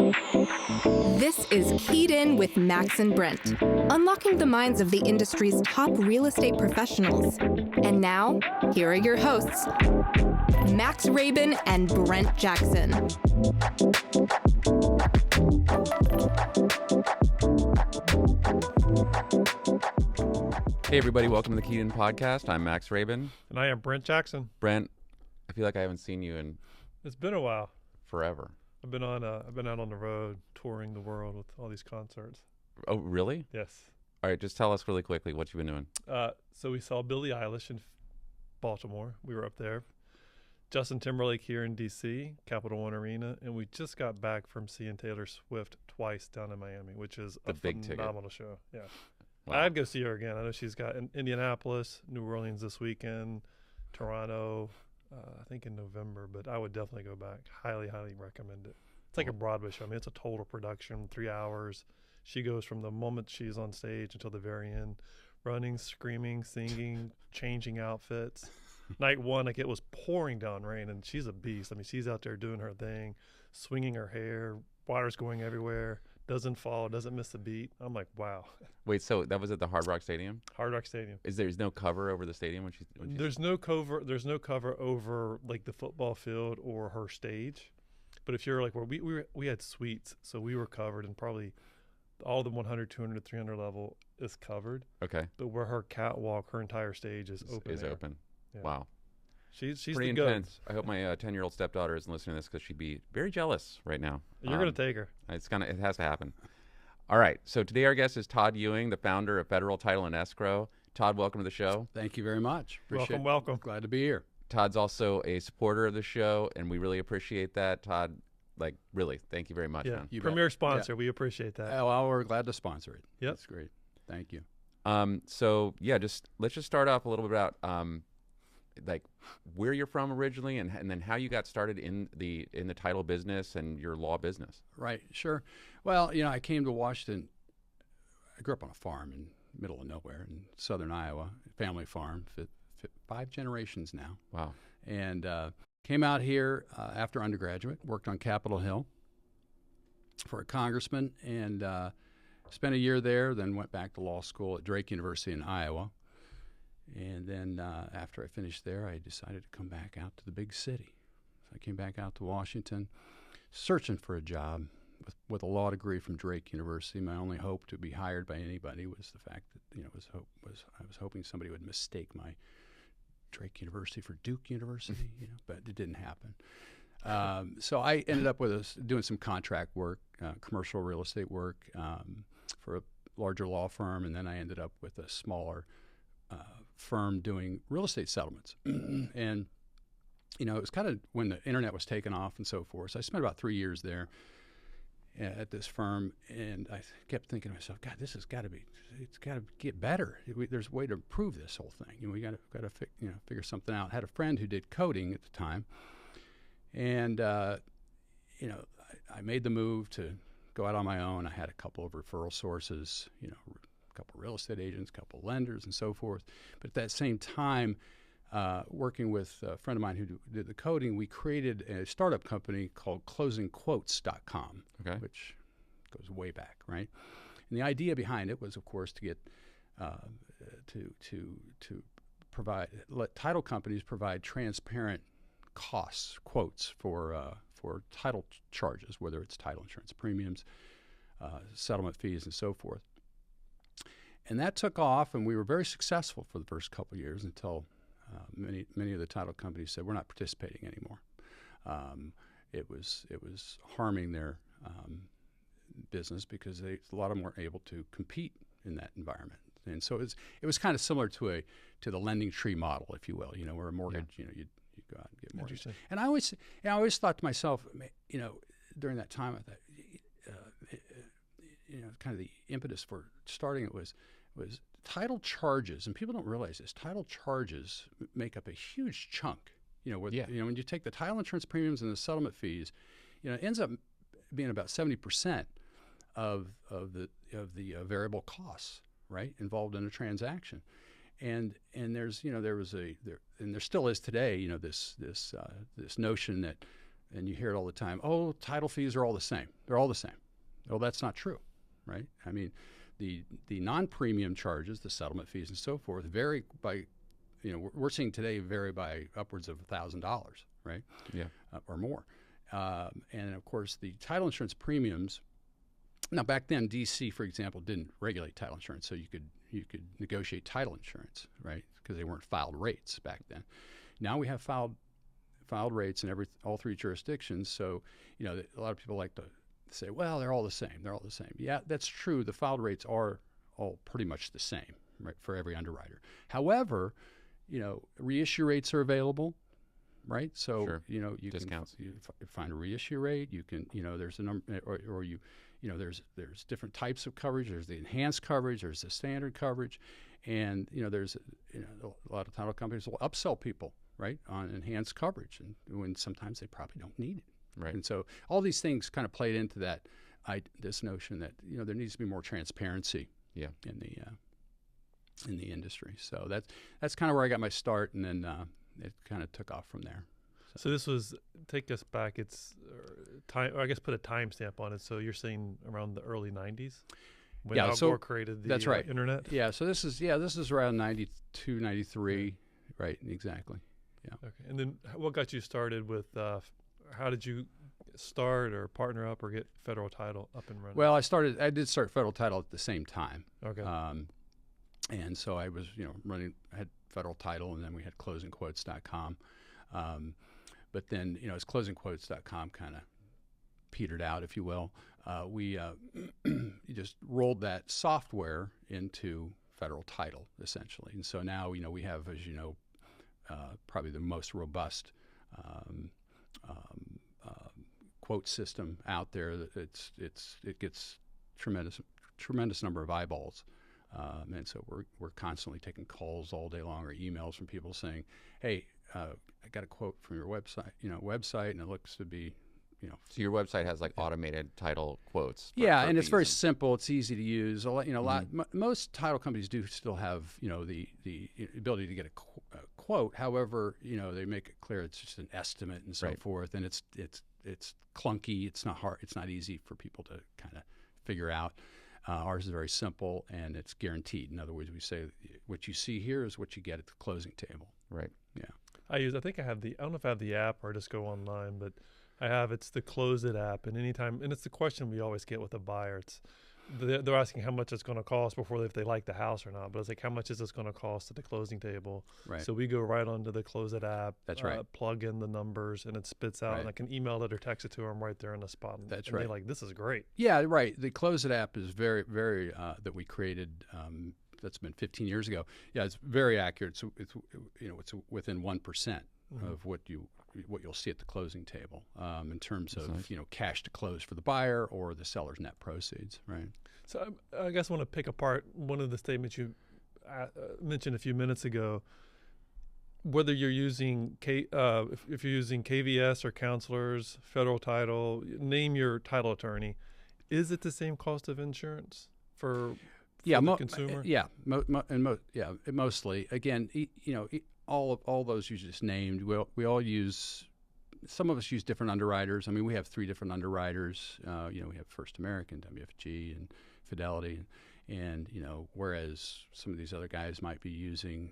This is Keyed In with Max and Brent, unlocking the minds of the industry's top real estate professionals. And now, here are your hosts, Max Rabin and Brent Jackson. Hey everybody, welcome to the Keyed In podcast. I'm Max Rabin. And I am Brent Jackson. Brent, I feel like I haven't seen you in It's been a while. forever. I've been out on the road touring the world with all these concerts. Oh, really? Yes. All right, just tell us really quickly what you've been doing. So we saw Billie Eilish in Baltimore. We were up there. Justin Timberlake here in D.C., Capital One Arena, and we just got back from seeing Taylor Swift twice down in Miami, which is a phenomenal show. Yeah. Wow. I'd go see her again. I know she's got Indianapolis, New Orleans this weekend, Toronto, I think in November, but I would definitely go back. Highly, highly recommend it. It's like a Broadway show. I mean, it's a total production, 3 hours. She goes from the moment she's on stage until the very end, running, screaming, singing, changing outfits. Night one, like it was pouring down rain, and she's a beast. I mean, she's out there doing her thing, swinging her hair, water's going everywhere, doesn't fall, doesn't miss a beat. I'm like, wow. Wait, so that was at the Hard Rock Stadium? Hard Rock Stadium. There's no cover over the stadium when she's There's no cover over like the football field or her stage. But if you're like where we had suites, so we were covered, and probably all the 100, 200, 300 level is covered. Okay. But where her catwalk, her entire stage is open. Open. Yeah. Wow. She's pretty the intense. I hope my 10-year-old stepdaughter isn't listening to this because she'd be very jealous right now. You're gonna take her. It has to happen. All right. So today our guest is Todd Ewing, the founder of Federal Title and Escrow. Todd, welcome to the show. Thank you very much. Appreciate it. Welcome. Glad to be here. Todd's also a supporter of the show, and we really appreciate that. Todd, really, thank you very much, Yeah. man. You Premier bet. sponsor. Yeah. We appreciate that. Well, we're glad to sponsor it. Yep. That's great. Thank you. Let's just start off a little bit about where you're from originally, and then how you got started in the title business and your law business. Right. Sure. Well, I came to Washington. I grew up on a farm in the middle of nowhere in southern Iowa, family farm, 5 generations now. Wow. And came out here after undergraduate, worked on Capitol Hill for a congressman, and spent a year there, then went back to law school at Drake University in Iowa. And then after I finished there, I decided to come back out to the big city. So I came back out to Washington, searching for a job with a law degree from Drake University. My only hope to be hired by anybody was the fact that I was hoping somebody would mistake my Drake University for Duke University, but it didn't happen. So I ended up doing some contract work, commercial real estate work for a larger law firm, and then I ended up with a smaller firm doing real estate settlements. And, it was kind of when the internet was taking off and so forth. So I spent about 3 years there at this firm, and I kept thinking to myself, God, it's got to get better. There's a way to improve this whole thing. We got to figure something out. I had a friend who did coding at the time, and I made the move to go out on my own. I had a couple of referral sources, a couple of real estate agents, a couple of lenders, and so forth. But at that same time, working with a friend of mine who did the coding, we created a startup company called closingquotes.com, which goes way back, right? And the idea behind it was, of course, to get to let title companies provide transparent quotes for title charges, whether it's title insurance premiums, settlement fees, and so forth. And that took off, and we were very successful for the first couple of years until many of the title companies said, we're not participating anymore. It was harming their business because a lot of them weren't able to compete in that environment. And so it was kind of similar to the lending tree model, if you will, where a mortgage, you go out and get mortgage. And I always thought to myself, during that time, I thought, kind of the impetus for starting it was title charges, and people don't realize this. Title charges make up a huge chunk. When you take the title insurance premiums and the settlement fees, it ends up being about 70% of the variable costs, right, involved in a transaction. And there's there still is today this notion that and you hear it all the time, oh, title fees are all the same. They're all the same. Well, that's not true, right? I mean, the non-premium charges, the settlement fees and so forth, vary by, we're seeing today vary by upwards of $1,000, right? Yeah. Or more. And of course, the title insurance premiums. Now, back then, DC, for example, didn't regulate title insurance, so you could negotiate title insurance, right? Because they weren't filed rates back then. Now we have filed rates in all three jurisdictions. So, a lot of people like to say, well, they're all the same. They're all the same. Yeah, that's true. The filed rates are all pretty much the same, right, for every underwriter. However, reissue rates are available, right? So, Sure. you Discounts. can find a reissue rate. You can, there's a number, or there's different types of coverage. There's the enhanced coverage. There's the standard coverage, and there's a lot of title companies will upsell people, right, on enhanced coverage, and when sometimes they probably don't need it. Right. And so all these things kind of played into that, this notion that there needs to be more transparency. Yeah. In the industry. So that's kind of where I got my start, and then it kind of took off from there. So this was, take us back. It's time, or I guess put a timestamp on it. So you're saying around the early '90s when Al Gore created the that's right. internet. Yeah. So this is around 92, 93. Yeah. Right. Exactly. Yeah. Okay. And then what got you started with? How did you start or partner up or get Federal Title up and running? Well, I did start Federal Title at the same time. Okay. And so I was, I had Federal Title, and then we had closingquotes.com. But then, as closingquotes.com kind of petered out, if you will, we just rolled that software into Federal Title, essentially. And so now, we have, as you know, probably the most robust quote system out there. It gets tremendous number of eyeballs. And so we're constantly taking calls all day long or emails from people saying, hey, I got a quote from your website, and it looks to be, So your website has like automated title quotes. And it's very simple. It's easy to use. Most title companies do still have, the ability to get a quote. However, they make it clear it's just an estimate and so forth, and it's clunky. It's not hard. It's not easy for people to kind of figure out. Ours is very simple, and it's guaranteed. In other words, we say what you see here is what you get at the closing table. Right. Yeah. I don't know if I have the app or just go online, but it's the Close It app, and it's the question we always get with a buyer. They're asking how much it's going to cost before if they like the house or not. But it's like, how much is this going to cost at the closing table? Right. So we go right onto the Close It app. That's right. Plug in the numbers, and it spits out, and I can email it or text it to them right there on the spot. That's right. They're like, this is great. Yeah, right. The Close It app is very, very that we created. That's been 15 years ago. Yeah, it's very accurate. So it's within 1% of what you'll see at the closing table in terms of cash to close for the buyer or the seller's net proceeds, right? So I guess I want to pick apart one of the statements you mentioned a few minutes ago. Whether you're using if you're using KVS or counselors, Federal Title, name your title attorney, is it the same cost of insurance for the consumer? Mostly. Again, all those you just named, we all use. Some of us use different underwriters. I mean, we have 3 different underwriters. We have First American, WFG, and Fidelity, and whereas some of these other guys might be using,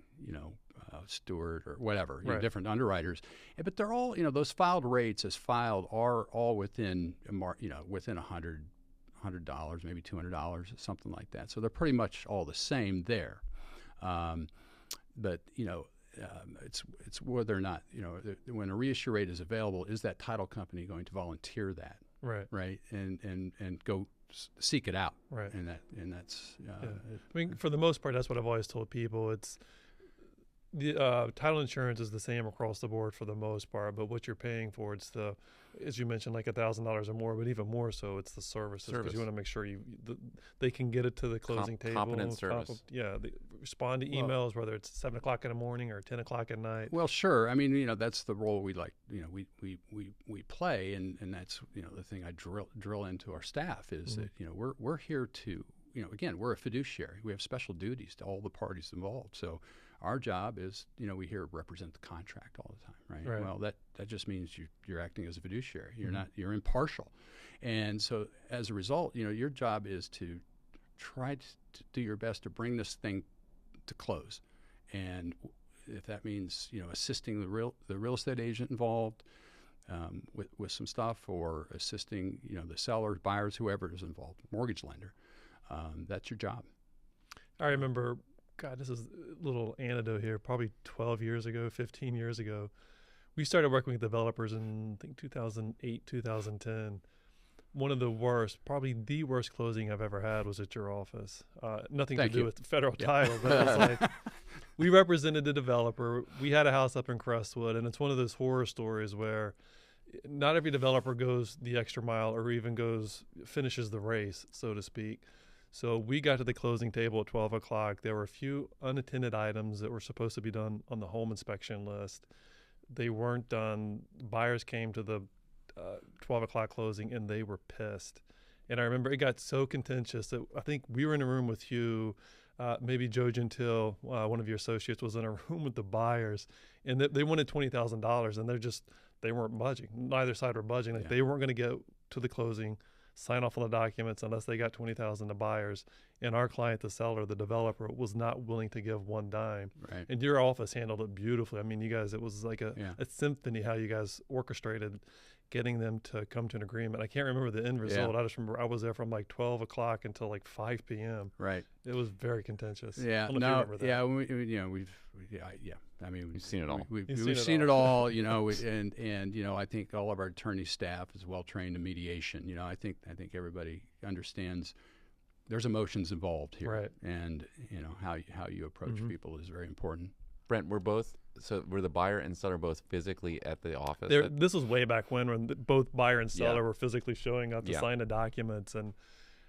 Stewart or whatever, different underwriters. But they're all, those filed rates as filed are all within, within $100, maybe $200, something like that. So they're pretty much all the same there. But it's whether or not when a reissue rate is available, is that title company going to volunteer that, right, and go seek it out, right, and that's. I mean, for the most part, that's what I've always told people. It's the title insurance is the same across the board for the most part, but what you're paying for, it's as you mentioned, like $1,000 or more, but even more so, it's the services, because you want to make sure they can get it to the closing table. Competent service. They respond to emails, whether it's 7 o'clock in the morning or 10 o'clock at night. Well, sure. I mean, that's the role we like. We play, and that's the thing I drill into our staff is that we're here to again, we're a fiduciary. We have special duties to all the parties involved. So Our job is, we hear represent the contract all the time, right? Right. Well, that just means you're acting as a fiduciary. You're impartial. And so as a result, your job is to try to do your best to bring this thing to close. And if that means, assisting the real estate agent involved with some stuff, or assisting, the sellers, buyers, whoever is involved, mortgage lender, that's your job. I remember, God, this is a little anecdote here, probably 12 years ago, 15 years ago. We started working with developers in, I think, 2008, 2010. One of the worst, probably the worst closing I've ever had was at your office. Nothing Thank to do you. with the Federal Title, but it was like, we represented the developer. We had a house up in Crestwood, and it's one of those horror stories where not every developer goes the extra mile or even finishes the race, so to speak. So we got to the closing table at 12 o'clock. There were a few unattended items that were supposed to be done on the home inspection list. They weren't done. Buyers came to the 12 o'clock closing, and they were pissed. And I remember it got so contentious that I think we were in a room with you, maybe Joe Gentile, one of your associates, was in a room with the buyers, and they wanted $20,000, and they weren't budging. Neither side were budging. Like they weren't going to get to the closing, sign off on the documents unless they got $20,000 to buyers. And our client, the seller, the developer, was not willing to give one dime. Right. And your office handled it beautifully. I mean, you guys, it was like a symphony how you guys orchestrated getting them to come to an agreement. I can't remember the end result. I just remember I was there from like 12 o'clock until like 5 p.m. Right. It was very contentious. Yeah. I don't know if you remember that. I mean, We've seen it all. We've seen it all, and I think all of our attorney staff is well trained in mediation. I think everybody understands there's emotions involved here, right? And how you approach people is very important. Brent, were the buyer and seller both physically at the office? This was way back when both buyer and seller were physically showing up to sign the documents, and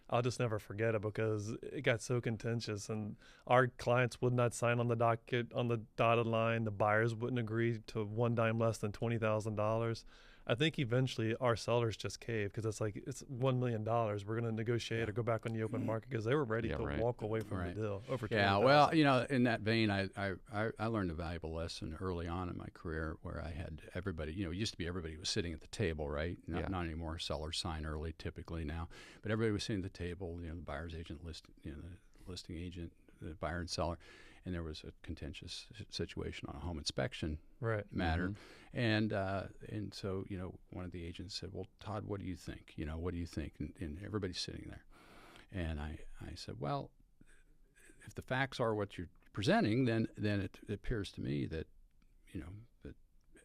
I'll just never forget it because it got so contentious, and our clients would not sign on the dotted line. The buyers wouldn't agree to one dime less than $20,000. I think eventually our sellers just caved because it's $1 million. We're going to negotiate or go back on the open market because they were ready to walk away from the deal. Over $20,000. Well, in that vein, I learned a valuable lesson early on in my career where I had everybody. It used to be everybody was sitting at the table, right? Not anymore. Sellers sign early typically now, but everybody was sitting at the table. The buyer's agent, the listing agent, the buyer and seller. And there was a contentious situation on a home inspection matter. And so, one of the agents said, well, Todd, what do you think? What do you think? And everybody's sitting there. And I said, well, if the facts are what you're presenting, then it appears to me that, that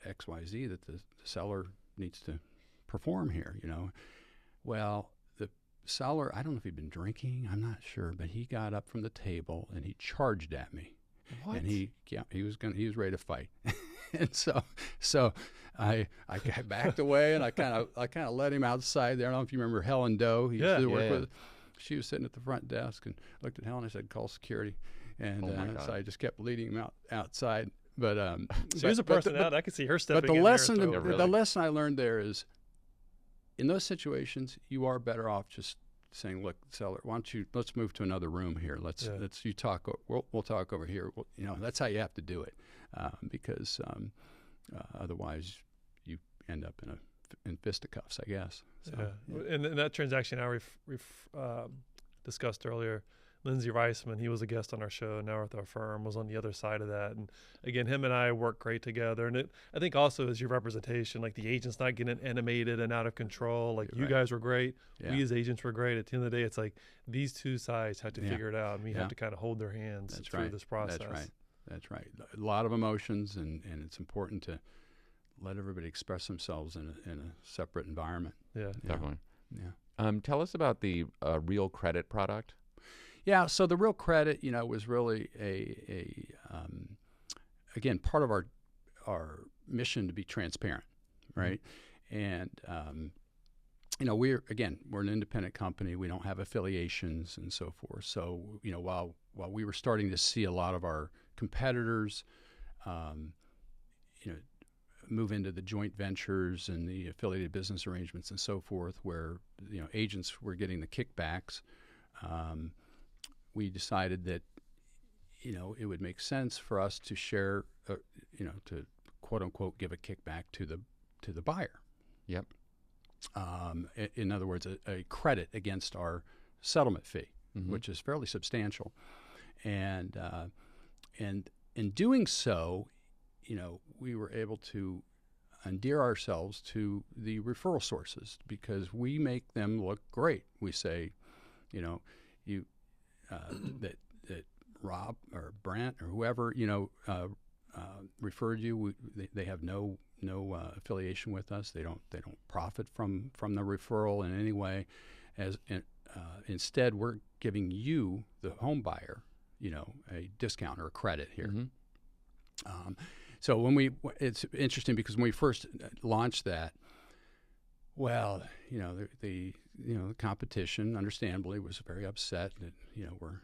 X, Y, Z, that the seller needs to perform here, Well, the seller, I don't know if he'd been drinking, I'm not sure, but he got up from the table and he charged at me. What? And he was ready to fight. And so I backed away and I kind of let him outside there. I don't know if you remember Helen Doe. He used to work with. She was sitting at the front desk and looked at Helen. I said, "Call security." And so I just kept leading him outside. But she was a personality. I could see her stepping. But the the lesson I learned there is, in those situations, you are better off just saying, "Look, seller, why don't you let's move to another room here. Let's you talk. We'll talk over here." That's how you have to do it, because otherwise you end up in fisticuffs, I guess. So, And in that transaction I discussed earlier, Lindsey Reisman, he was a guest on our show, now with our firm, was on the other side of that. And again, him and I work great together. And I think also is your representation, like the agent's not getting animated and out of control. Like you guys were great. We as agents were great. At the end of the day, it's like these two sides have to figure it out. And we have to kind of hold their hands through this process. That's right. A lot of emotions, and it's important to let everybody express themselves in a separate environment. Yeah, definitely. Yeah. Tell us about the Real Credit product. Yeah, so the Real Credit, was really again, part of our mission to be transparent, right? And we're an independent company. We don't have affiliations and so forth. So while we were starting to see a lot of our competitors, move into the joint ventures and the affiliated business arrangements and so forth, where agents were getting the kickbacks. We decided that it would make sense for us to share, to quote unquote give a kickback to the buyer. Yep. In other words, a credit against our settlement fee, Mm-hmm. which is fairly substantial, and in doing so, we were able to endear ourselves to the referral sources because we make them look great. We say, that Rob or Brent or whoever referred you. They have no affiliation with us. They don't profit from the referral in any way. Instead, we're giving you, the home buyer, a discount or a credit here. Mm-hmm. So it's interesting because when we first launched that, well, the competition, understandably, was very upset that we're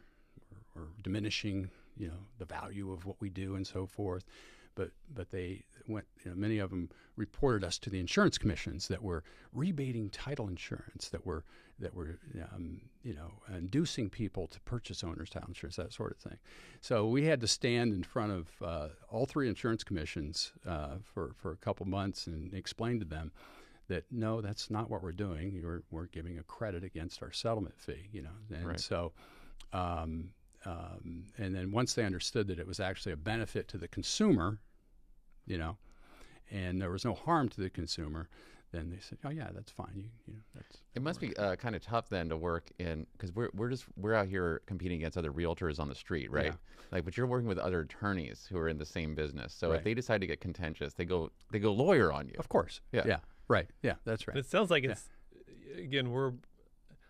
diminishing the value of what we do and so forth. But they went. Many of them reported us to the insurance commissions that we're rebating title insurance, that we're inducing people to purchase owner's title insurance, that sort of thing. So we had to stand in front of all three insurance commissions for a couple months and explain to them that no, that's not what we're doing. We're giving a credit against our settlement fee, and Right. so. And then once they understood that it was actually a benefit to the consumer, and there was no harm to the consumer, then they said, "Oh yeah, that's fine." It must be kind of tough then to work in, because we're out here competing against other realtors on the street, right? Yeah. But you're working with other attorneys who are in the same business. So Right. if they decide to get contentious, they go lawyer on you. Of course. Yeah. Yeah. Right. Yeah. That's right. And it sounds like it's, again,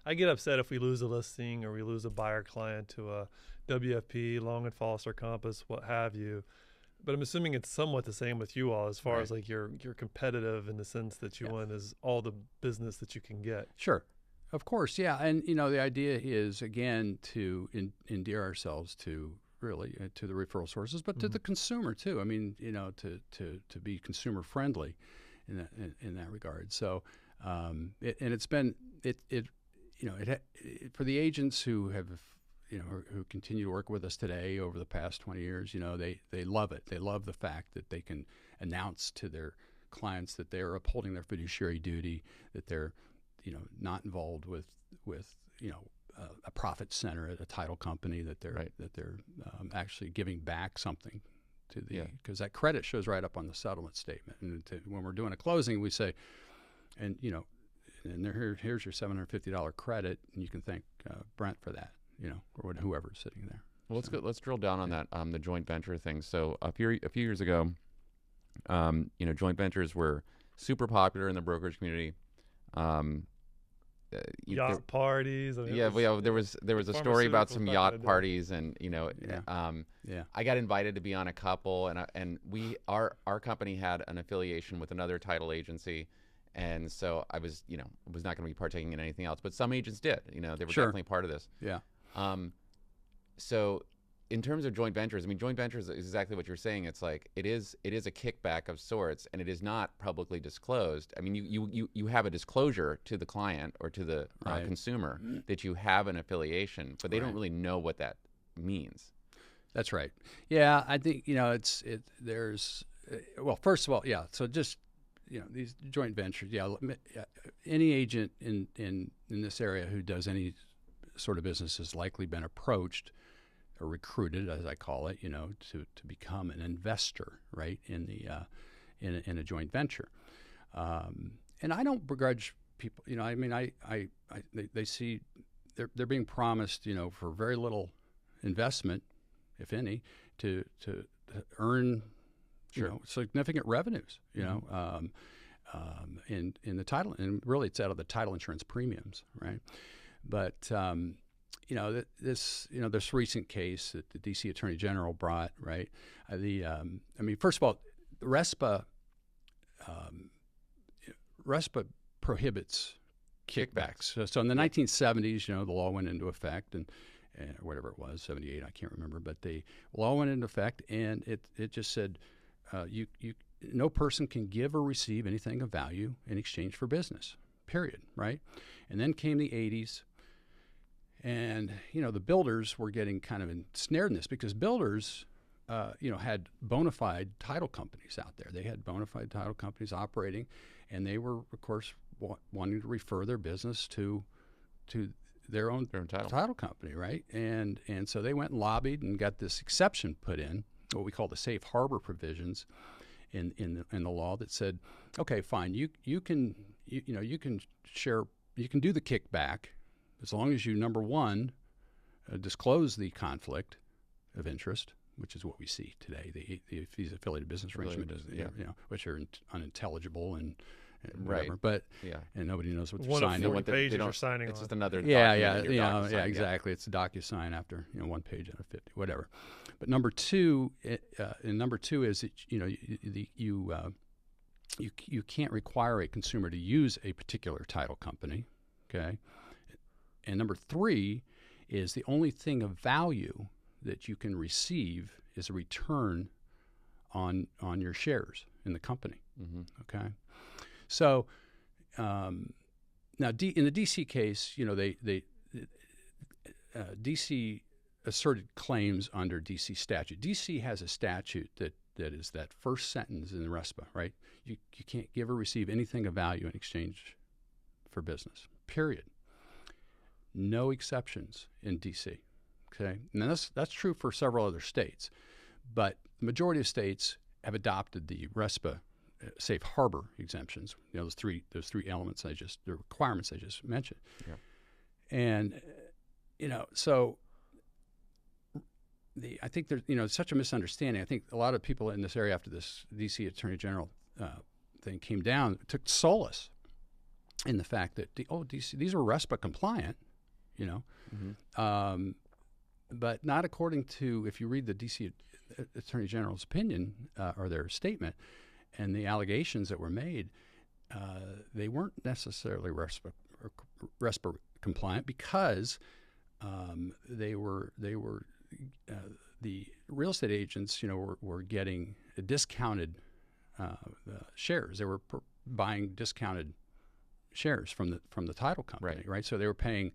I get upset if we lose a listing or we lose a buyer client to a WFP, Long and Foster, Compass, what have you. But I'm assuming it's somewhat the same with you all as far Right. as like you're competitive in the sense that you want is all the business that you can get. Sure. Of course. Yeah. And the idea is again to endear ourselves to really to the referral sources, but to the consumer too. I mean, to be consumer friendly in that regard. So, it's been for the agents who have, who continue to work with us today over the past 20 years, they love it. They love the fact that they can announce to their clients that they're upholding their fiduciary duty, that they're, not involved with a profit center at a title company, that they're Right. that they're actually giving back something to the, Yeah. because that credit shows right up on the settlement statement. And when we're doing a closing, we say, and here's your $750 credit, and you can thank Brent for that, or whoever's sitting there. Well, let's drill down on that, the joint venture thing. So a few years ago, joint ventures were super popular in the brokerage community. Yacht parties. I mean, there was a story about some pharmaceuticals yacht back in the day. parties, and Yeah. I got invited to be on a couple, and our company had an affiliation with another title agency, and so I was was not going to be partaking in anything else. But some agents did. They were Sure. definitely part of this. Yeah. So in terms of joint ventures, I mean, joint ventures is exactly what you're saying. It's like it is a kickback of sorts, and it is not publicly disclosed. I mean, you have a disclosure to the client or to the Right. consumer that you have an affiliation, but they don't Right. really know what that means. That's right. Yeah, I think there's well, first of all, yeah. So just these joint ventures. Yeah, any agent in this area who does any sort of business has likely been approached or recruited, as I call it, to become an investor, right, in the in a joint venture. And I don't begrudge people. I mean, they see they're being promised, for very little investment, if any, to earn significant revenues, in the title, and really it's out of the title insurance premiums, right? But this recent case that the D.C. Attorney General brought, right? First of all, RESPA prohibits kickbacks. So in the 1970s, the law went into effect, and whatever it was, 78, I can't remember, but the law went into effect, and it just said no person can give or receive anything of value in exchange for business, period, right? And then came the 80s, And, the builders were getting kind of ensnared in this because builders, had bona fide title companies out there. They had bona fide title companies operating, and they were, of course, wanting to refer their business to their own title company, right? And so they went and lobbied and got this exception put in, what we call the safe harbor provisions in the law that said, okay, fine, you can share, you can do the kickback as long as you, number one, disclose the conflict of interest, which is what we see today, these affiliated business arrangements, which are unintelligible and whatever. But and nobody knows what they're signing. One of 40 pages you're signing It's on. just another exactly. It's a DocuSign after one page out of 50, whatever. But number two, is that you can't require a consumer to use a particular title company, okay? And number three is the only thing of value that you can receive is a return on your shares in the company. Mm-hmm. Okay, so now in the DC case, DC asserted claims under DC statute. DC has a statute that is that first sentence in the RESPA, right? You can't give or receive anything of value in exchange for business. Period. No exceptions in DC. Okay, and that's true for several other states, but the majority of states have adopted the RESPA safe harbor exemptions. Those three elements the requirements I just mentioned. Yeah. And so I think there's such a misunderstanding. I think a lot of people in this area after this DC Attorney General thing came down took solace in the fact that DC, these are RESPA compliant, Mm-hmm. But not according to, if you read the D.C. Attorney General's opinion or their statement and the allegations that were made, they weren't necessarily RESPA compliant because they were the real estate agents, were getting discounted shares. They were buying discounted shares from the title company, right? So they were paying,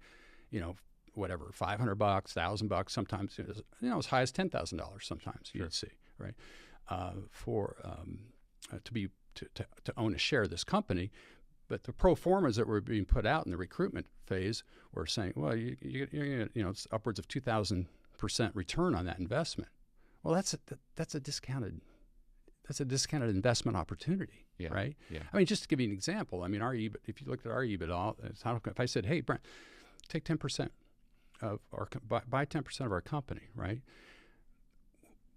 whatever, $500, $1,000, sometimes as high as $10,000. Sometimes you'd see, right, for to own a share of this company. But the pro formas that were being put out in the recruitment phase were saying, well, you're it's upwards of 2,000% return on that investment. Well, that's a discounted investment opportunity, right? Yeah. I mean, just to give you an example, I mean, if you looked at our EBITDA, if I said, hey, Brent, take 10% of buy 10% of our company, right?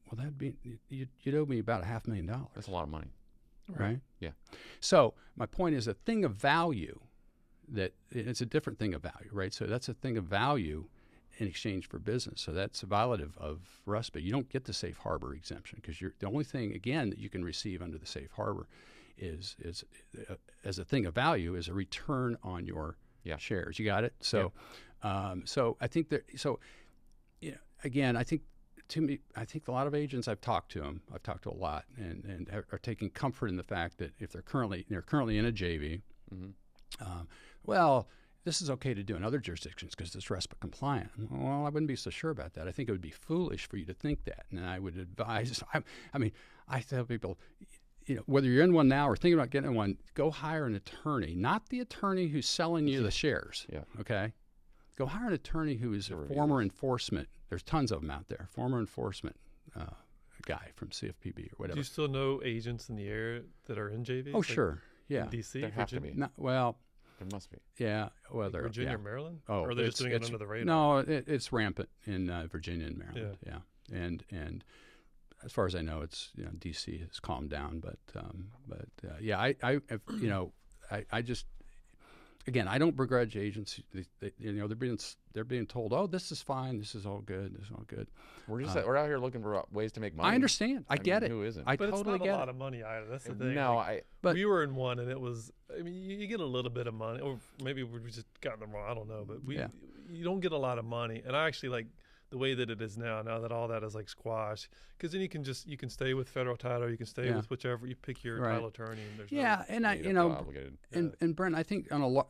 Well, that'd be you'd owe me about $500,000. That's a lot of money, right? Yeah. So my point is, a thing of value that it's a different thing of value, right? So that's a thing of value in exchange for business. So that's violative of RESPA. You don't get the safe harbor exemption because the only thing, again, that you can receive under the safe harbor is as a thing of value is a return on your shares. You got it? So, so I think that, again, I think a lot of agents I've talked to a lot and are taking comfort in the fact that if they're currently in a JV, well, this is okay to do in other jurisdictions because it's RESPA compliant. Well, I wouldn't be so sure about that. I think it would be foolish for you to think that. And I would advise, I tell people, whether you're in one now or thinking about getting one, go hire an attorney, not the attorney who's selling you the shares. Yeah. Okay? Go hire an attorney who is a former enforcement. There's tons of them out there. Former enforcement guy from CFPB or whatever. Do you still know agents in the area that are in JVs? Oh, sure. Yeah. In DC? There have to be. No, well, there must be. Yeah. Well, like Virginia or Maryland? Oh, or are they just doing it under the radar? No, it's rampant in Virginia and Maryland. Yeah. And as far as I know, it's DC has calmed down, but I just, again, I don't begrudge agents. They're being told, oh, this is fine, this is all good, We're just we're out here looking for ways to make money. I understand. I get it. Who isn't? But totally it's not get a lot of money either. That's the thing. No, but we were in one, and it was. I mean, you get a little bit of money, or maybe we just got them wrong. I don't know, but you don't get a lot of money, and I actually like the way that it is now that all that is like squashed, because then you can stay with Federal Title, you can stay with whichever you pick your title attorney, and there's and Brent, I think on a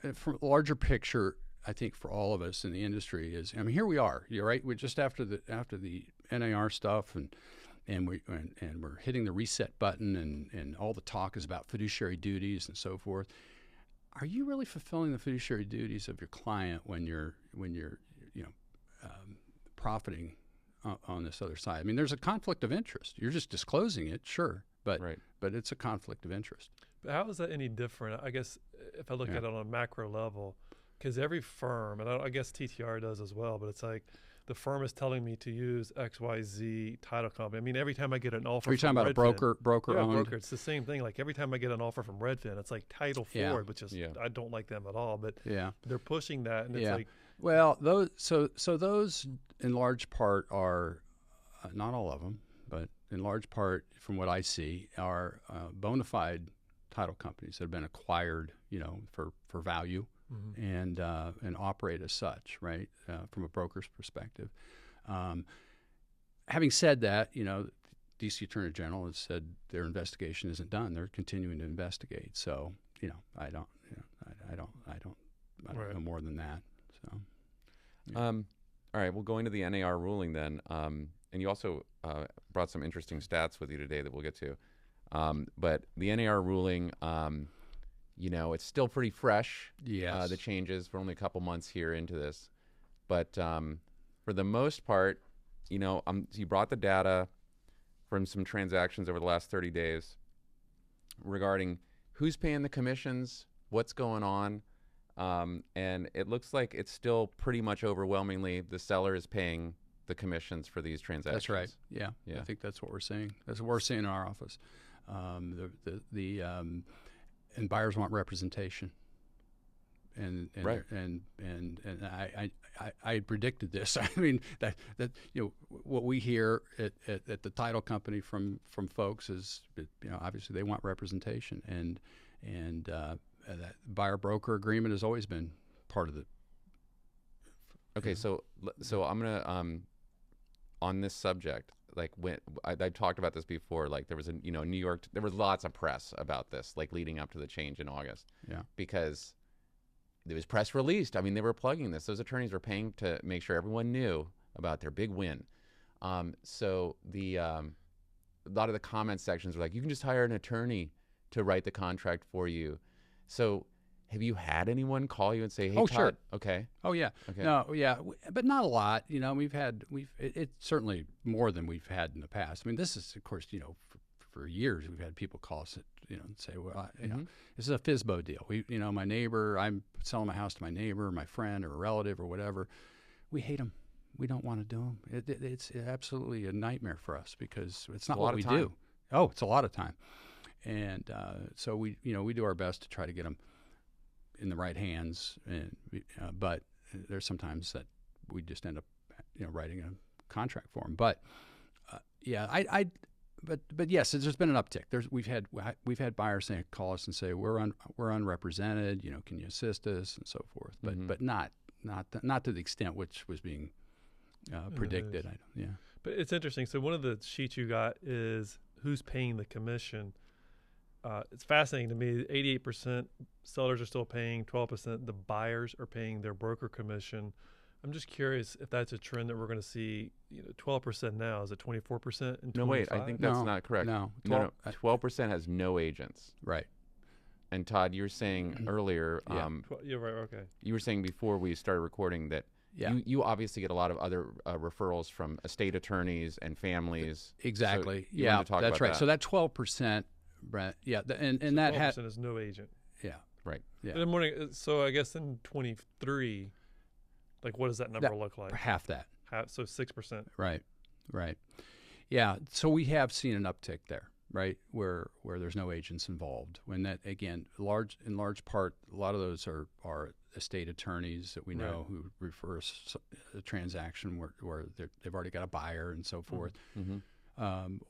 larger picture, I think for all of us in the industry is, I mean, here we are. You're right. We're just after the NAR stuff, and we're hitting the reset button, and all the talk is about fiduciary duties and so forth. Are you really fulfilling the fiduciary duties of your client when you're profiting on this other side? I mean, there's a conflict of interest. You're just disclosing it, sure, but it's a conflict of interest. But how is that any different? I guess if I look at it on a macro level, because every firm, and I guess TTR does as well, but it's like the firm is telling me to use XYZ title company. I mean, every time I get an offer, are you talking about a broker yeah, owned? broker. It's the same thing. Like every time I get an offer from Redfin, it's like Title Forward, which is I don't like them at all. But they're pushing that, and it's like, well, those so those in large part are not all of them, but in large part, from what I see, are bona fide title companies that have been acquired, for value. And operate as such, right, from a broker's perspective. Having said that, D.C. Attorney General has said their investigation isn't done. They're continuing to investigate. So, I don't know more than that. So, all right. Well, going to the NAR ruling then, and you also brought some interesting stats with you today that we'll get to. But the NAR ruling. It's still pretty fresh, yes. The changes. We're only a couple months here into this. But for the most part, you brought the data from some transactions over the last 30 days regarding who's paying the commissions, what's going on. And it looks like it's still pretty much overwhelmingly the seller is paying the commissions for these transactions. That's right. Yeah. I think that's what we're seeing. That's what we're seeing in our office. And buyers want representation, and I predicted this. I mean that what we hear at the title company from folks is obviously they want representation, and that buyer broker agreement has always been part of the. Okay, so I'm gonna on this subject. Like when I talked about this before, like there was New York, there was lots of press about this, like leading up to the change in August. Yeah. Because there was press released. I mean, they were plugging this. Those attorneys were paying to make sure everyone knew about their big win. So a lot of the comment sections were like, you can just hire an attorney to write the contract for you. So have you had anyone call you and say, hey, Todd? Sure. Okay. Oh, yeah. Okay. No, yeah. But not a lot. It's certainly more than we've had in the past. I mean, this is, of course, for years we've had people call us, and say, well, this is a FSBO deal. My neighbor, I'm selling my house to my neighbor, my friend, or a relative, or whatever. We hate them. We don't want to do them. It's absolutely a nightmare for us because it's not what we do. Oh, it's a lot of time. And so we do our best to try to get them in the right hands, but there's sometimes that we just end up, writing a contract for them. But but yes, there's been an uptick. We've had buyers call us and say we're unrepresented. Can you assist us and so forth. But not to the extent which was being predicted. But it's interesting. So one of the sheets you got is who's paying the commission. It's fascinating to me. 88% sellers are still paying, 12% the buyers are paying their broker commission. I'm just curious if that's a trend that we're going to see. 12% now. Is it 24% in 2025? No, wait. I think that's not correct. No. 12% has no agents. Right. And Todd, you were saying earlier. You're right. Okay. You were saying before we started recording that. Yeah. You obviously get a lot of other referrals from estate attorneys and families. Exactly. So that's right. So that 12%. Brent, and that 12% is no agent. Yeah, right. Yeah. And I'm wondering, so I guess in 23, like what does that number look like? Half that. So 6%. Right. Yeah. So we have seen an uptick there, right, where there's no agents involved. When that again, in large part, a lot of those are estate attorneys that we know who refer a transaction where they've already got a buyer and so forth,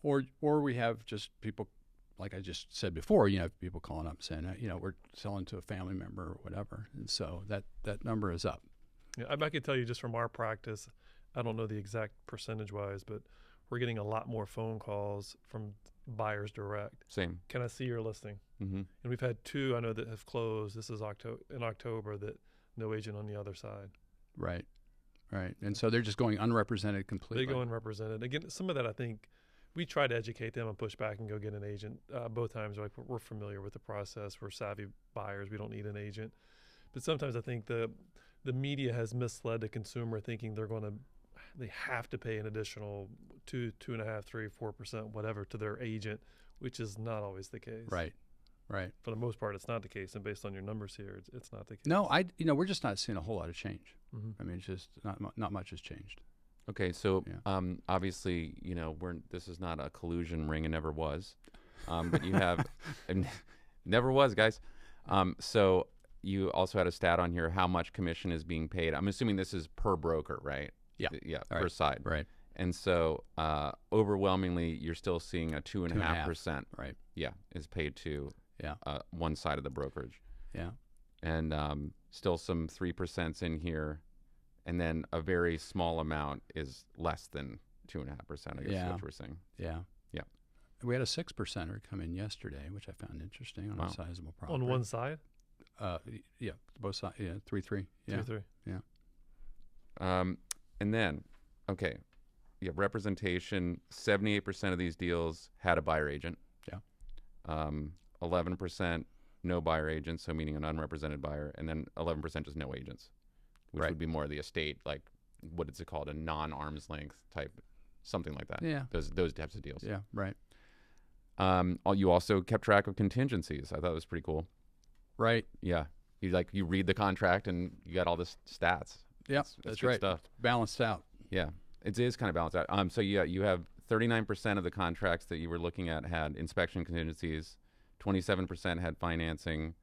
or we have just people. Like I just said before, people calling up saying, we're selling to a family member or whatever. And so that number is up. Yeah, I could tell you just from our practice, I don't know the exact percentage-wise, but we're getting a lot more phone calls from buyers direct. Same. Can I see your listing? Mm-hmm. And we've had two I know that have closed. This is in October that no agent on the other side. Right. Right. And so they're just going unrepresented completely. They go unrepresented. Again, some of that I think we try to educate them and push back and go get an agent. Both times, like we're familiar with the process. We're savvy buyers. We don't need an agent. But sometimes I think the media has misled the consumer, thinking they have to pay an additional 2.5%, 3%, 4%, whatever to their agent, which is not always the case. Right. Right. For the most part, it's not the case, and based on your numbers here, it's not the case. No, we're just not seeing a whole lot of change. Mm-hmm. I mean, it's just not much has changed. Okay, so Yeah. Obviously, this is not a collusion ring, and never was. But you have, and never was, guys. So you also had a stat on here, how much commission is being paid. I'm assuming this is per broker, right? Yeah. Yeah, All per right. side. Right. And so overwhelmingly, you're still seeing a 2.5%. Right. Yeah, is paid to Yeah. one side of the brokerage. Yeah. And still some 3% in here. And then a very small amount is less than 2.5%, I guess is Yeah. what you were saying. Yeah. Yeah. We had a 6%er come in yesterday, which I found interesting on Wow. a sizable property. On one side? Yeah, both sides. Yeah, 3-3. Yeah. 2-3. And then, okay, you have representation. 78% of these deals had a buyer agent. Yeah. 11% no buyer agents, so meaning an unrepresented buyer, and then 11% just no agents, which Right. would be more of the estate, like what is it called, a non-arm's length type, something like that. Yeah. Those types of deals. Yeah. Right. You also kept track of contingencies. I thought it was pretty cool. Right. Yeah. You read the contract and you got all the stats. Yeah. That's That's good right. stuff. Balanced out. Yeah, it is kind of balanced out. So yeah, you have 39% of the contracts that you were looking at had inspection contingencies, 27% had financing,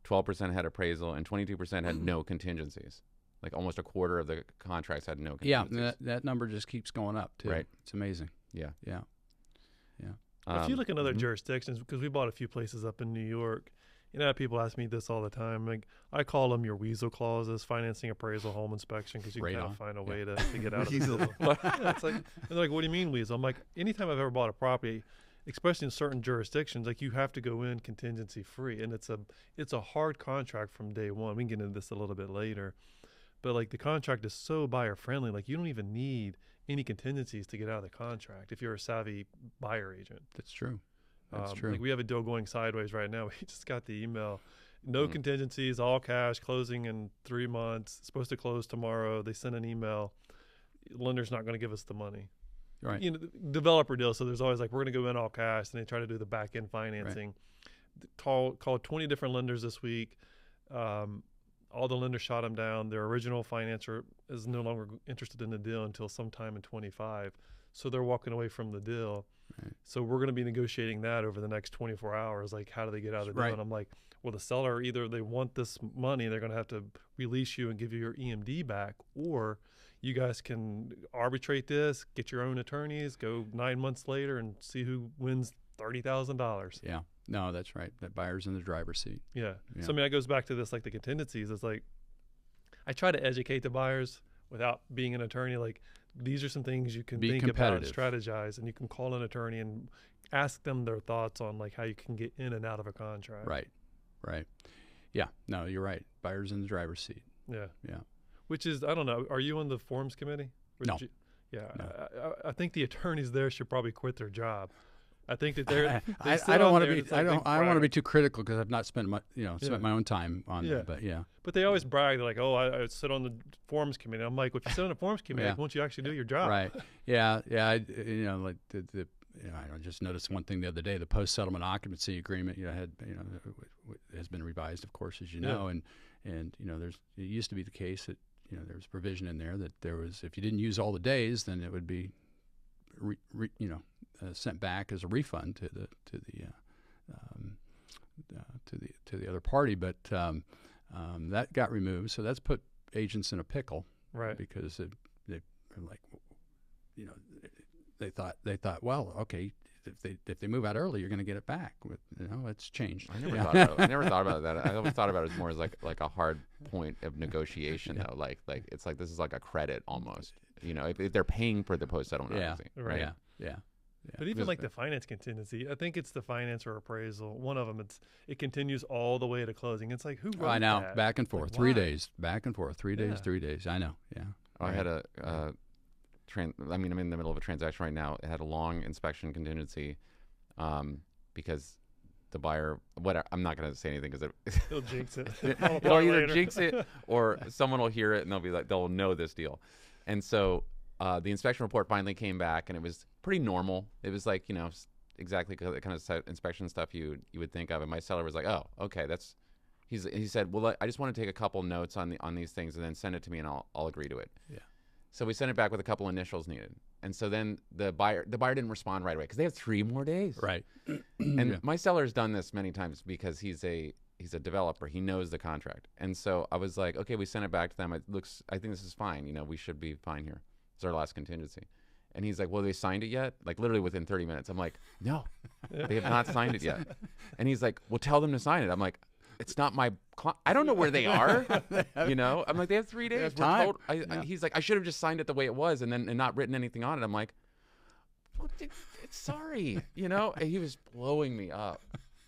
12% had appraisal, and 22% had no contingencies. Like almost a quarter of the contracts had no Yeah. contingencies. That number just keeps going up too. Right. It's amazing. Yeah. Yeah. If you look in other mhm. jurisdictions, because we bought a few places up in New York, people ask me this all the time. Like I call them your weasel clauses: financing, appraisal, home inspection, because you Right can kind on. of find a Yeah. way to get out of the deal. Yeah, it's like, and they're like, what do you mean weasel? I'm like, anytime I've ever bought a property, especially in certain jurisdictions, like you have to go in contingency free, and it's a hard contract from day one. We can get into this a little bit later, but like the contract is so buyer friendly, like you don't even need any contingencies to get out of the contract if you're a savvy buyer agent. That's true. That's true. Like we have a deal going sideways right now. We just got the email. No contingencies, all cash, closing in 3 months, supposed to close tomorrow. They sent an email. Lender's not going to give us the money. Right. Developer deal. So there's always like, we're going to go in all cash, and they try to do the back end financing. Called 20 different lenders this week. All the lenders shot them down. Their original financer is no longer interested in the deal until sometime in 25. So they're walking away from the deal. Right. So we're going to be negotiating that over the next 24 hours. Like, how do they get out of the deal? Right. And I'm like, well, the seller, either they want this money, they're going to have to release you and give you your EMD back, or you guys can arbitrate this, get your own attorneys, go 9 months later and see who wins $30,000. Yeah. No, that's right. That buyer's in the driver's seat. Yeah. Yeah. So, I mean, that goes back to this, like the contingencies. It's like, I try to educate the buyers without being an attorney. Like, these are some things you can Be think competitive. about, strategize, and you can call an attorney and ask them their thoughts on like how you can get in and out of a contract. Right. Right. Yeah. No, you're right. Buyer's in the driver's seat. Yeah. Yeah. Which is, I don't know, are you on the forms committee? Or No. did you- yeah. No. I think the attorneys there should probably quit their job. I think that they're. they I sit don't on want to there be. and it's like they I don't want to be brag. too critical because I've not spent my Yeah. spent my own time on Yeah. that. But yeah. But they always brag. They're like, "Oh, I sit on the forms committee." I'm like, "Well, if you sit on the forms committee, Yeah. like, won't you actually do your job?" Right. Yeah. Yeah. Like I just noticed one thing the other day. The post settlement occupancy agreement, has been revised, of course, as you Yeah. know, and it used to be the case that there was provision in there that there was, if you didn't use all the days, then it would be sent back as a refund to the other party, but that got removed. So that's put agents in a pickle, Right. because they are like, they thought, well, okay, if they move out early, you're going to get it back. It's changed. I never Yeah. thought about that. I always thought about it as more as like a hard point of negotiation, Yeah. though. Like it's like this is like a credit almost. If they're paying for the post settlement, Yeah. occupancy, Right. right? Yeah. But even like the finance contingency, I think it's the finance or appraisal. One of them, it continues all the way to closing. It's like, who wrote I know, that? back and forth, Like, 3 why? days, back and forth, 3 days, 3 days. I know, yeah. I had I'm in the middle of a transaction right now. It had a long inspection contingency because the buyer, I'm not going to say anything because He'll jinx it. it'll either jinx it or someone will hear it and they'll know this deal. And so the inspection report finally came back and it was pretty normal. It was like, exactly the kind of inspection stuff you would think of. And my seller was like, oh, okay, he said, well, I just want to take a couple notes on these things and then send it to me and I'll agree to it. Yeah. So we sent it back with a couple initials needed. And so then the buyer didn't respond right away because they have 3 more days. Right. And my seller's done this many times because he's a developer. He knows the contract. And so I was like, okay, we sent it back to them. I think this is fine. We should be fine here. It's our last contingency. And he's like, well, they signed it yet? Like literally within 30 minutes. I'm like, no, they have not signed it yet. And he's like, well, tell them to sign it. I'm like, it's not my I don't know where they are. I'm like, they have 3 days. He's like, I should have just signed it the way it was and not written anything on it. I'm like, well, sorry. And he was blowing me up.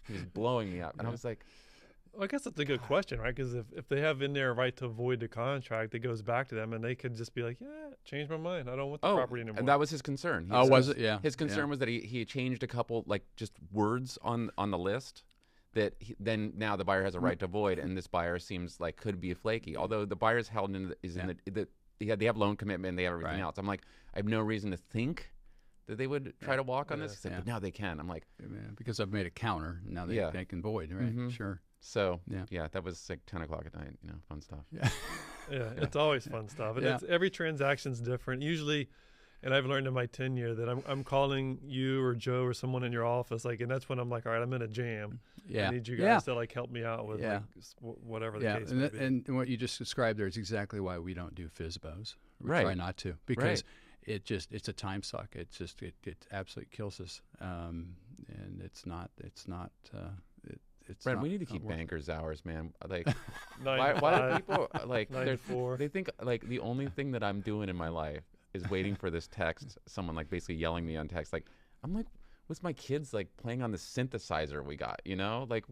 And I was like, well, I guess that's a good question, right? Because if they have in there a right to void the contract, it goes back to them, and they could just be like, yeah, change my mind. I don't want the property anymore. And that was his concern. Was it? Yeah. His concern was that he changed a couple, like, just words on the list that then now the buyer has a right to void, and this buyer seems like could be flaky. Although the buyer's held in they have loan commitment, they have everything else. I'm like, I have no reason to think that they would try to walk on this. He's like, but now they can. I'm like, because I've made a counter. Now they can void, right? Mm-hmm. Sure. So that was like 10 o'clock at night. Fun stuff. Yeah, it's always fun stuff. And every transaction's different. Usually, and I've learned in my tenure that I'm calling you or Joe or someone in your office, and that's when I'm like, all right, I'm in a jam. I need you guys to help me out with whatever the case may be. And what you just described there is exactly why we don't do FSBOs. We try not to, because it's a time suck. It absolutely kills us. And it's not. Brent, we need to keep bankers' hours, man. Like, 9 to why do people like 9 to 4? They think like the only thing that I'm doing in my life is waiting for this text. Someone like basically yelling me on text. Like, I'm like, what's my kids like playing on the synthesizer we got? Like,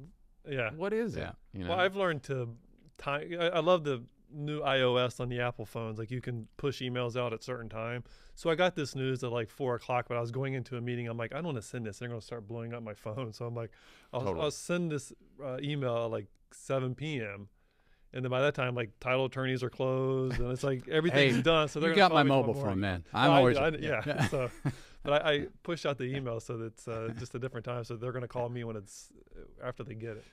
what is it? Well, I've learned to time. I love the new iOS on the Apple phones. Like, you can push emails out at certain time. So I got this news at like 4 o'clock, but I was going into a meeting. I'm like, I don't want to send this. They're going to start blowing up my phone. So I'm like, I'll send this email at like 7 p.m. And then by that time, like, title attorneys are closed, and it's like everything's done. So they're got my mobile phone, man. I'm always So, but I push out the email so that it's just a different time. So they're going to call me when it's after they get it.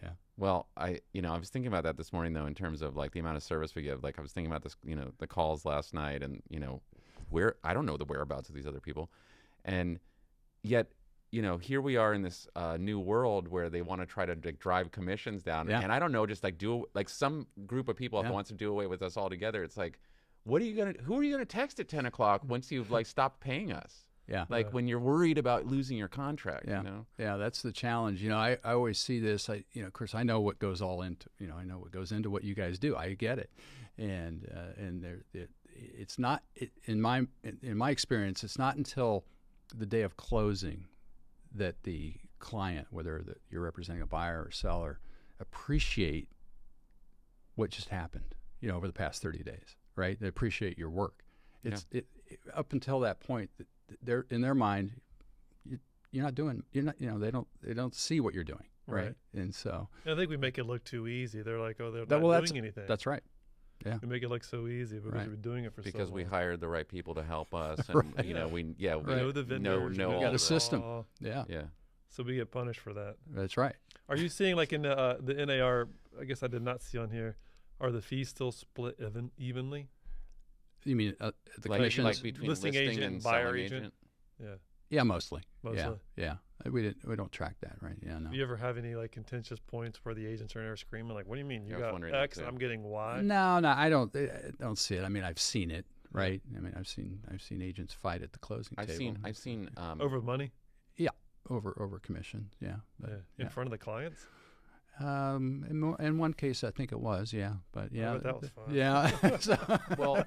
Yeah. Well, I was thinking about that this morning though, in terms of like the amount of service we give. Like, I was thinking about this, the calls last night, and where I don't know the whereabouts of these other people, and yet. Here we are in this new world where they want to try to drive commissions down, and I don't know, just like some group of people wants to do away with us altogether. It's like, who are you gonna text at 10 o'clock once you've like stopped paying us? When you're worried about losing your contract. That's the challenge. I always see this. Of course, I know what goes I know what goes into what you guys do. I get it, and it's not in my experience. It's not until the day of closing that the client, whether you're representing a buyer or seller, appreciate what just happened, over the past 30 days, right? They appreciate your work. Up until that point, they're in their mind, you're not, they don't see what you're doing, right? And so I think we make it look too easy. They're like, oh, they're not doing anything. That's right. Yeah. We make it look so easy because we've been doing it for so long. Because we hired the right people to help us, and we know the vendors. We got a system. Yeah. So we get punished for that. That's right. Are you seeing, like, in the NAR? I guess I did not see on here. Are the fees still split evenly? You mean the commissions, like between listing agent and buyer agent? Yeah, mostly. Mostly. Yeah. We don't track that, right? Yeah, no. Do you ever have any like contentious points where the agents are in there screaming like, "What do you mean you got X? I'm getting Y"? No, I don't see it. I mean, I've seen it, right? I mean, I've seen agents fight at the closing table. I've seen over money. Yeah, over commission. Yeah, in front of the clients. In one case, I think it was, but that was fun. Yeah. Well,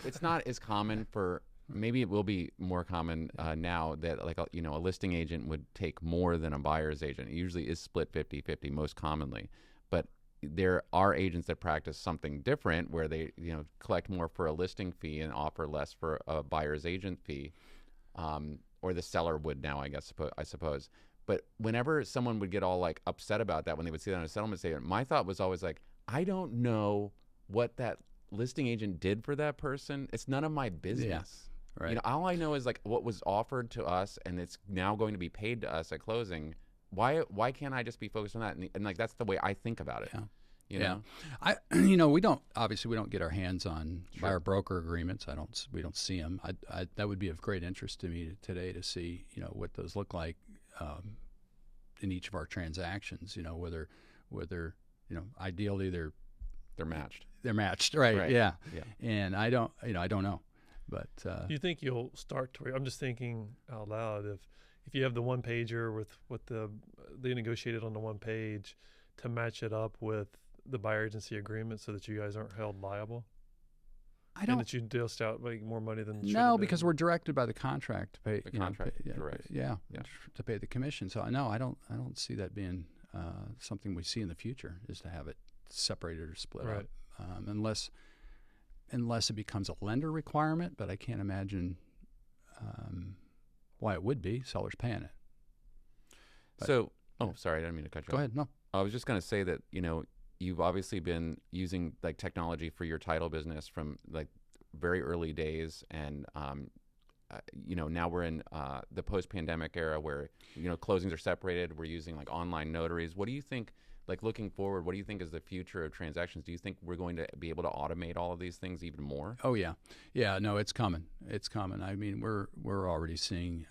it's not as common for maybe it will be more common now that like a listing agent would take more than a buyer's agent. It usually is split 50-50 most commonly, but there are agents that practice something different where they collect more for a listing fee and offer less for a buyer's agent fee, or the seller would now, I suppose. But whenever someone would get all like upset about that when they would see that on a settlement statement, my thought was always like, I don't know what that listing agent did for that person. It's none of my business. Yeah, right. All I know is like what was offered to us, and it's now going to be paid to us at closing. Why can't I just be focused on that? And like that's the way I think about it. Yeah. We don't get our hands on buyer broker agreements. We don't see them. That would be of great interest to me today to see what those look like in each of our transactions. Whether ideally they're matched. They're matched, right? Yeah. And I don't know, but do you think you'll start to? I'm just thinking out loud. If you have the one pager with they negotiated on the one page to match it up with the buyer agency agreement, so that you guys aren't held liable. And that you dosed out like more money than because we're directed by the contract to pay the contract. Correct. To pay the commission. So no, I don't see that being something we see in the future, is to have it separated or split up, unless it becomes a lender requirement. But I can't imagine why it would be. Sellers paying it. But, sorry, I didn't mean to cut you off. Go ahead. No, I was just going to say that you've obviously been using like technology for your title business from like very early days, and now we're in the post-pandemic era where closings are separated. We're using like online notaries. What do you think, like looking forward, what do you think is the future of transactions? Do you think we're going to be able to automate all of these things even more? Oh yeah. No, it's coming. I mean, we're already seeing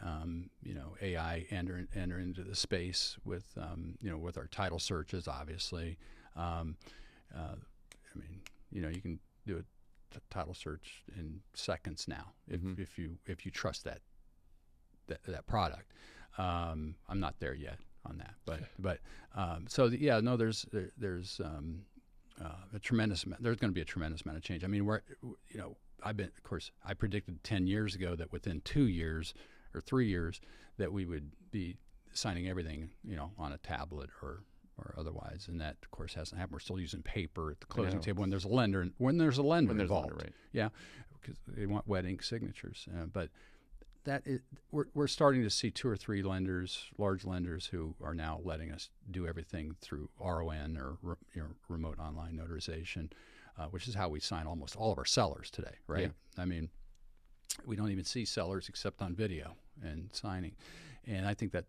AI enter into the space with with our title searches, obviously. You can do a title search in seconds now if you trust that product. I'm not there yet on that, but there's a tremendous amount. There's going to be a tremendous amount of change. I mean, I predicted 10 years ago that within 2 years or 3 years that we would be signing everything on a tablet or otherwise, and that of course hasn't happened. We're still using paper at the closing table when there's a lender involved. Yeah, because they want wet ink signatures. But we're starting to see 2 or 3 large lenders who are now letting us do everything through RON or remote online notarization, which is how we sign almost all of our sellers today, right? Yeah. I mean, we don't even see sellers except on video and signing, and I think that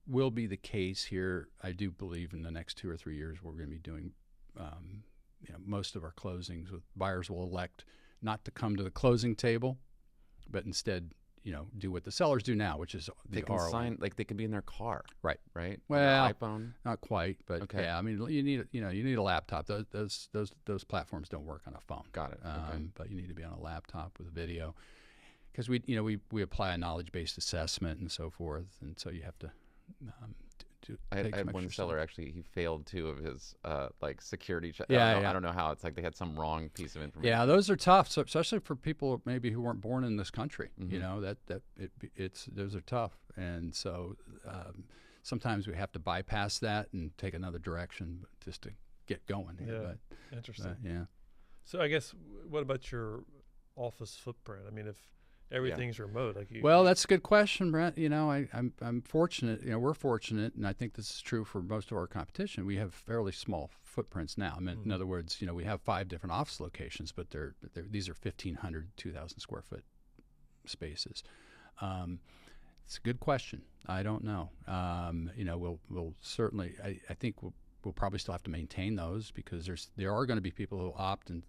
will be the case here. I do believe in the next 2 or 3 years we're going to be doing most of our closings with buyers will elect not to come to the closing table, but instead do what the sellers do now, which is they can sign, like they can be in their car, right? Well, iPhone, not quite, but okay. Yeah, I mean you need a laptop. Those platforms don't work on a phone. Got it. But you need to be on a laptop with video, because we apply a knowledge-based assessment and so forth, and so you have to. I had one seller actually. He failed 2 of his security checks. I don't know how. It's like they had some wrong piece of information. Yeah, those are tough, so especially for people maybe who weren't born in this country. Those are tough, and so sometimes we have to bypass that and take another direction just to get going. Interesting. Yeah. So I guess what about your office footprint? I mean, if everything's remote. Well, that's a good question, Brent. I'm fortunate. We're fortunate, and I think this is true for most of our competition. We have fairly small footprints now. I mean, in other words, we have 5 different office locations, but these are 1,500, 2,000 square foot spaces. It's a good question. I don't know. We'll certainly. I think we'll probably still have to maintain those, because there are going to be people who opt and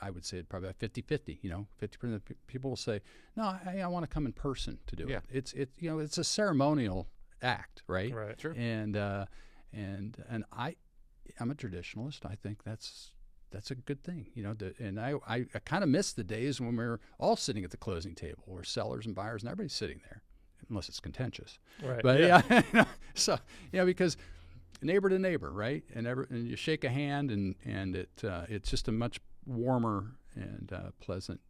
I would say probably 50-50. 50% of people will say, "No, I want to come in person to do it." It's a ceremonial act, right? Right. Sure. And I'm a traditionalist. I think that's a good thing. And I kind of miss the days when we were all sitting at the closing table, where sellers and buyers and everybody's sitting there, unless it's contentious. Right. But so because neighbor to neighbor, right? And you shake a hand, and it's just a much warmer and pleasant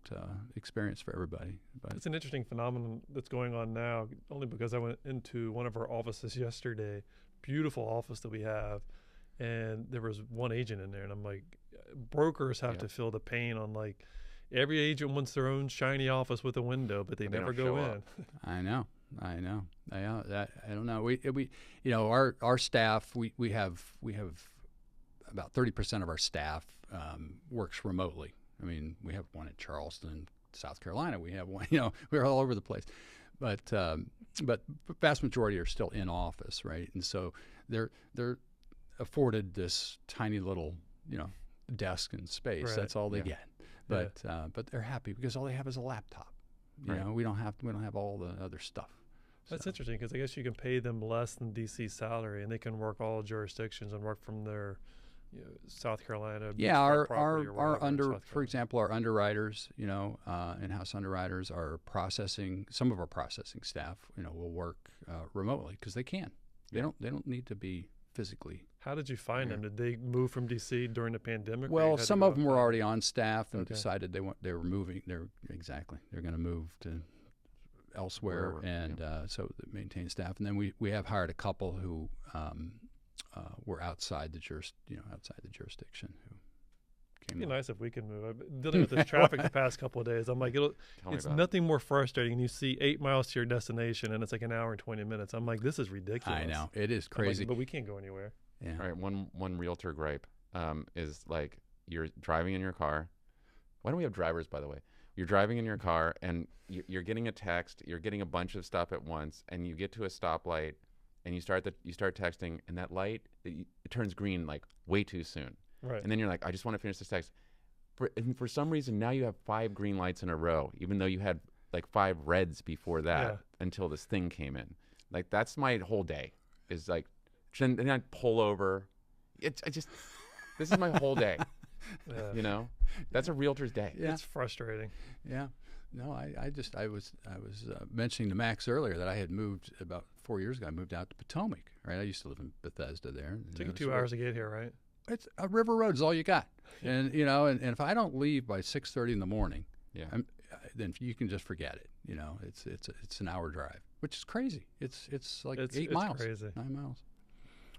experience for everybody. But it's an interesting phenomenon that's going on now, only because I went into one of our offices yesterday, beautiful office that we have, and there was one agent in there, and I'm like, brokers have to feel the pain on like, every agent wants their own shiny office with a window, but they never go in. I know. I don't know. We our staff, we have about 30% of our staff works remotely. I mean, we have one in Charleston, South Carolina. We have one, we're all over the place. But vast majority are still in office, right? And so they're afforded this tiny little, desk and space. Right. That's all they get. But they're happy because all they have is a laptop. You know, we don't have all the other stuff. That's interesting, because I guess you can pay them less than DC salary, and they can work all jurisdictions and work from their South Carolina. For example, our underwriters, in-house underwriters are processing. Some of our processing staff, will work remotely because they can. They don't need to be physically. How did you find them? Did they move from DC during the pandemic? Well, some of them were already on staff and decided they were moving. They're going to move to elsewhere, so they maintain staff. And then we have hired a couple who were outside the jurisdiction who came. It'd be nice if we could move. I've been dealing with this traffic the past couple of days. I'm like, it's nothing more frustrating. You see 8 miles to your destination, and it's like an hour and 20 minutes. I'm like, this is ridiculous. I know, it is crazy. But we can't go anywhere. Yeah. All right. One realtor gripe is like, you're driving in your car. Why don't we have drivers, by the way? You're driving in your car, and you're getting a text. You're getting a bunch of stuff at once, and you get to a stoplight, and you start texting, and that light it turns green like way too soon. Right. And then you're like, I just want to finish this text. And for some reason, now you have 5 green lights in a row, even though you had like 5 reds before that until this thing came in. Like, that's my whole day. Is like, and then I pull over. This is my whole day. That's a realtor's day. Yeah. It's frustrating. Yeah. No, I was mentioning to Max earlier that I had moved about 4 years ago. I moved out to Potomac, right? I used to live in Bethesda there. Took you 2 hours to get here, right? It's a river road is all you got. And, and if I don't leave by 6:30 in the morning, then you can just forget it. It's an hour drive, which is crazy. It's like 8 miles. It's crazy. 9 miles.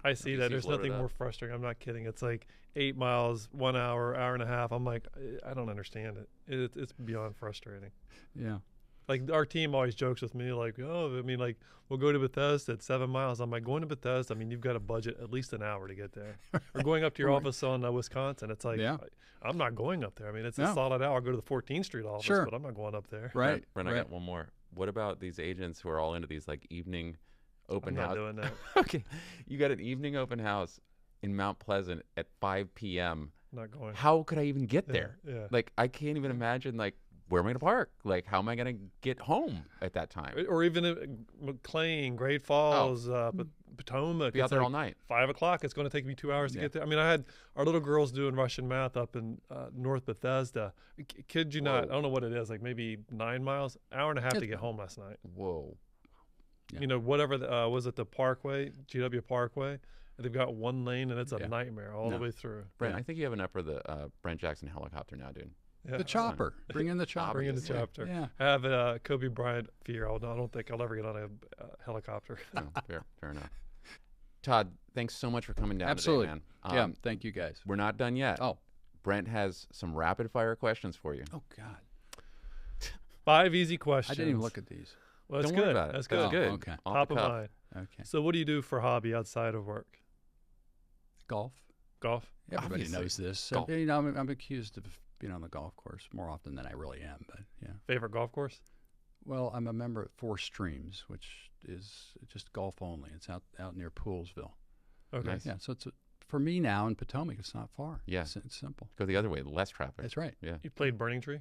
I see that. There's nothing more frustrating. I'm not kidding. It's like 8 miles, 1 hour, hour and a half. I'm like, I don't understand it. It's beyond frustrating. Yeah. Like, our team always jokes with me, like, we'll go to Bethesda at 7 miles. I'm like, going to Bethesda, you've got a budget at least an hour to get there. Or going up to your office on Wisconsin. It's like, I'm not going up there. It's a solid hour. I'll go to the 14th Street office, but I'm not going up there. Right. Brent, I got one more. What about these agents who are all into these like evening open house? I'm not doing that. Okay. You got an evening open house in Mount Pleasant at 5 p.m. Not going. How could I even get there? Yeah. Like, I can't even imagine, like, where am I going to park? Like, how am I going to get home at that time? Or even in McLean, Great Falls, Potomac. Be out there all night. 5 o'clock. It's going to take me 2 hours to get there. I had our little girls doing Russian math up in North Bethesda. Kid you not, I don't know what it is, like maybe 9 miles, hour and a half to get home last night. Whoa. Yeah. Whatever, was it the Parkway, GW Parkway? They've got one lane, and it's a nightmare all the way through. Brent, I think you have enough for the Brent Jackson helicopter now, dude. Yeah. The chopper. Bring in the chopper. Bring in the chopper. Yeah. I have a Kobe Bryant fear. I don't think I'll ever get on a helicopter. No, fair enough. Todd, thanks so much for coming down Absolutely. today, man. Thank you guys. We're not done yet. Oh. Brent has some rapid-fire questions for you. Oh, God. 5 easy questions. I didn't even look at these. Well, that's Don't good. worry about it. That's good. Good. Okay. Top of mind. Okay. So what do you do for hobby outside of work? Golf. Golf? Everybody Obviously. knows this. Golf. I'm accused of being on the golf course more often than I really am, but yeah. Favorite golf course? Well, I'm a member at Four Streams, which is just golf only. It's out near Poolsville. Okay. Nice. Yeah, so for me now in Potomac, it's not far. Yeah. It's simple. Go the other way, less traffic. That's right. Yeah. You played Burning Tree?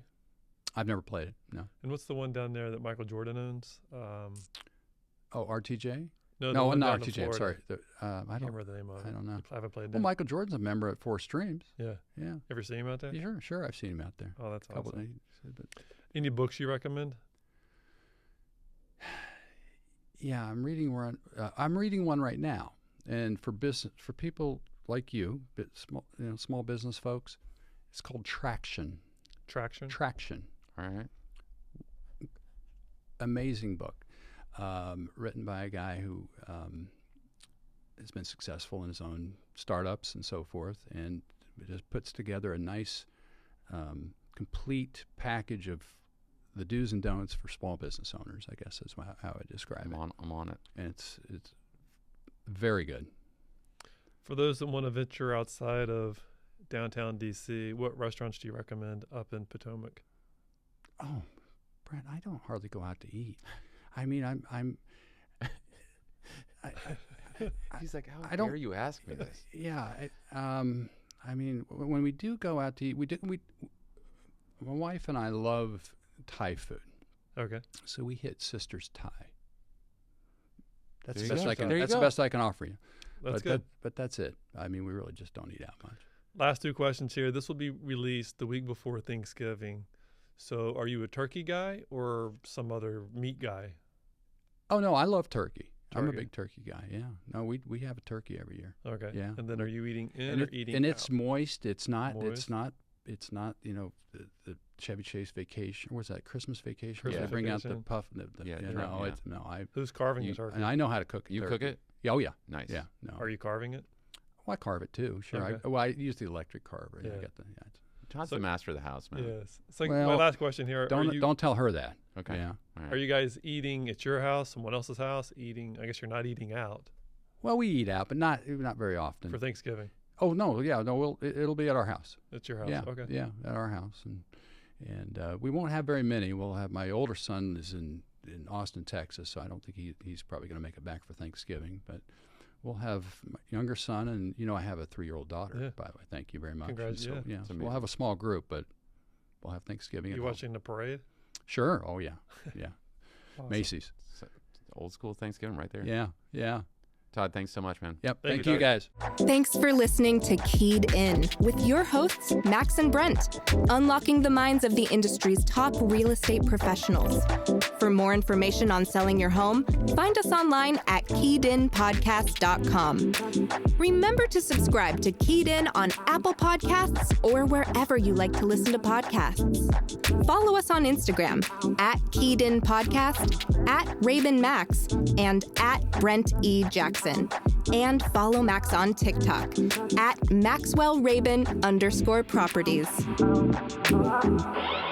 I've never played it, no. And what's the one down there that Michael Jordan owns? RTJ? No, not down in RTJ, I'm sorry. Florida. I I can't remember the name of it. I don't know. I haven't played that. Well, Michael Jordan's a member at Four Streams. Yeah. Yeah. Ever seen him out there? Sure, I've seen him out there. Oh, that's Couple awesome. but Any books you recommend? yeah, I'm reading one right now. And for people like you, small business folks, it's called traction. Traction. All right. Amazing book, written by a guy who has been successful in his own startups and so forth, and it just puts together a nice, complete package of the do's and don'ts for small business owners, I guess is how I describe it. I'm on it. And it's very good. For those that want to venture outside of downtown DC, what restaurants do you recommend up in Potomac? Oh, Brent, I don't hardly go out to eat. I mean, He's like, how dare you ask me this? Yeah. I mean, when we do go out to eat, my wife and I love Thai food. Okay. So we hit Sister's Thai. That's There the you best go. I can. There you That's the go. best I can offer you. That's good. But that's it. I mean, we really just don't eat out much. Last two questions here. This will be released the week before Thanksgiving. So are you a turkey guy or some other meat guy? Oh no, I love turkey. I'm a Turkey. big turkey guy. Yeah. No, we have a turkey every year. Okay. Yeah. And then are you eating in And or eating and out? it's moist. It's not. Moist? It's not. You know, the Chevy Chase Vacation. What's that? Christmas Vacation. Christmas Where they bring out the Vacation. puff. Yeah, no, yeah. it's no. Who's carving You- the turkey? And I know how to cook. You turkey. cook it? Yeah, oh yeah. Nice. Yeah. No. Are you carving it? Well, I carve it too. Sure. Okay. I use the electric carver. Yeah. I get the. Yeah, Todd's So- the master of the house, man. Yes. So my Well, last question here. don't tell her that. Okay. Yeah. All right. Are you guys eating at your house, someone else's house? Eating? I guess you're not eating out Well, we eat out, but not very often. for Thanksgiving. Oh no, yeah, no. It'll be at our house. At your house. Yeah. Okay. Yeah, at our house, and we won't have very many. We'll have my older son is in Austin, Texas, so I don't think he's probably going to make it back for Thanksgiving, but. We'll have my younger son, and I have a 3-year-old daughter. Yeah. By the way, thank you very much. Congrats, And so, yeah. so amazing. we'll have a small group, but we'll have Thanksgiving. You at home. watching the parade? Sure. Oh yeah, yeah. Awesome. Macy's. So, old school Thanksgiving right there. Yeah, yeah. Todd, thanks so much, man. Yep. Thank Thank you, you guys. Thanks for listening to Keyed In with your hosts, Max and Brent, unlocking the minds of the industry's top real estate professionals. For more information on selling your home, find us online at KeyedInPodcast.com. Remember to subscribe to Keyed In on Apple Podcasts or wherever you like to listen to podcasts. Follow us on Instagram at Keyed In Podcast, at Rabin Max, and at Brent E. Jackson. And follow Max on TikTok at MaxwellRabin_properties.